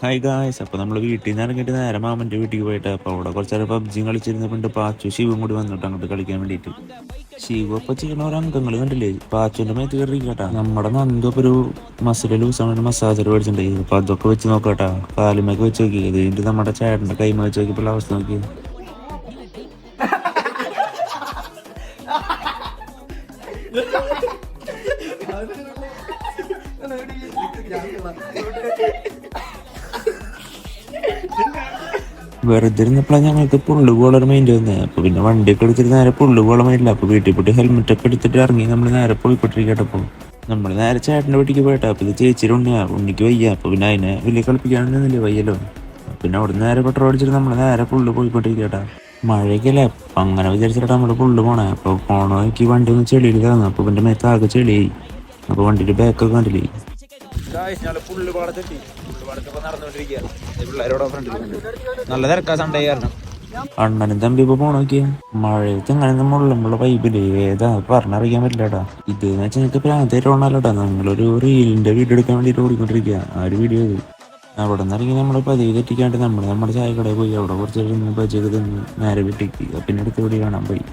Hi guys, അപ്പോൾ നമ്മൾ വീട്ടിൽ നിന്ന് ഇറങ്ങിയിട്ട് നേരെ മാമൻ്റെ വീട്ടിൽ പോയിട്ട് അപ്പോൾ അവിടെ കുറച്ച് നേരം പബ്ജിയും കളിച്ചിരുന്നപ്പോൾ പാച്ചു ശിവും കൂടി വന്നിട്ട് അങ്ങോട്ട് കളിക്കാൻ വേണ്ടിയിട്ട്. ശിവ അപ്പോൾ ചെയ്യുന്ന ഓരോ അംഗങ്ങൾ കണ്ടില്ലേ, പാച്ചുവിൻ്റെ മേത്ത് കയറി കേട്ടാ. നമ്മുടെ നന്ദു ഇപ്പോൾ ഒരു മസിൽ ലൂസാണ് മസാജർ മേടിച്ചിട്ടുണ്ടായി. അപ്പോൾ അതൊക്കെ വെച്ച് നോക്കാട്ടാ, കാലുമൊക്കെ വെച്ച് നോക്കി. ഇത് കഴിഞ്ഞിട്ട് നമ്മുടെ ചേട്ടൻ്റെ കൈമ വെച്ച് നോക്കിയപ്പോൾ അവസ്ഥ നോക്കി. വെറുതെ ഇരുന്നപ്പോഴാണ് ഞങ്ങൾക്ക് പുള്ളുകോളർ മൈൻഡ് വന്നത്. അപ്പോൾ പിന്നെ വണ്ടിയൊക്കെ എടുത്തിട്ട് നേരെ പുള്ളുകോളം മൈൻഡില്ല. അപ്പോൾ വീട്ടിൽ പോയിട്ട് ഹെൽമെറ്റൊക്കെ എടുത്തിട്ട് ഇറങ്ങി നമ്മൾ നേരെ പോയിക്കൊണ്ടിരിക്കട്ടപ്പോൾ നമ്മൾ നേരെ ചേട്ടൻ്റെ വീട്ടിലേക്ക് പോയിട്ടാ. അപ്പോൾ ഇത് ചേച്ചിയുടെ ഉണ്ണിക്ക് വയ്യ. അപ്പോൾ പിന്നെ അതിനെ വലിയ കളിപ്പിക്കാനൊന്നുമില്ല, വയ്യല്ലോ. പിന്നെ അവിടെ നേരെ പെട്രോൾ അടിച്ചിട്ട് നമ്മൾ നേരെ പുള്ളു പോയിക്കൊണ്ടിരിക്കട്ടാ. മഴയ്ക്കല്ലേ, അപ്പം അങ്ങനെ വിചാരിച്ചിട്ടാ നമ്മൾ പുള്ളു പോണേ. അപ്പോൾ പോണോ എനിക്ക് വണ്ടി ഒന്ന് ചെളിയിൽ തന്നു. അപ്പോൾ പിന്നെ മേത്താകെ ചെളിയായി. അപ്പോൾ വണ്ടിയുടെ ബാക്കൊക്കെ കണ്ടില്ലേ. നല്ല തിരക്കാ സൺഡേ കാരണം. അണ്ണനും തമ്പി ഇപ്പൊ പോണോക്കിയ മഴയത്ത് ഇങ്ങനെ മുള്ളുമുള്ള പൈപ്പില് ഏതാ പറഞ്ഞറിയിക്കാൻ പറ്റില്ലട്ടാ. ഇത് എന്ന് വെച്ചാൽ നിങ്ങൾക്ക് പ്രാന്തേറ്റ് ഓണല്ലോട്ടാ. നമ്മളൊരു റീലിന്റെ വീഡിയോ എടുക്കാൻ വേണ്ടിട്ട് ഓടിക്കൊണ്ടിരിക്കുക. ആ ഒരു വീഡിയോ ഇത് അവിടെ നിന്ന് ഇറങ്ങി നമ്മൾ പതിവ് തെറ്റിക്കാണ്ട് നമ്മുടെ ചായക്കടയിൽ പോയി അവിടെ കുറച്ച് ബജൊക്കെ തിന്ന് നേരെ വീട്ടിലേക്ക് പിന്നെ അടുത്ത വീഡിയോ കാണാൻ പോയി.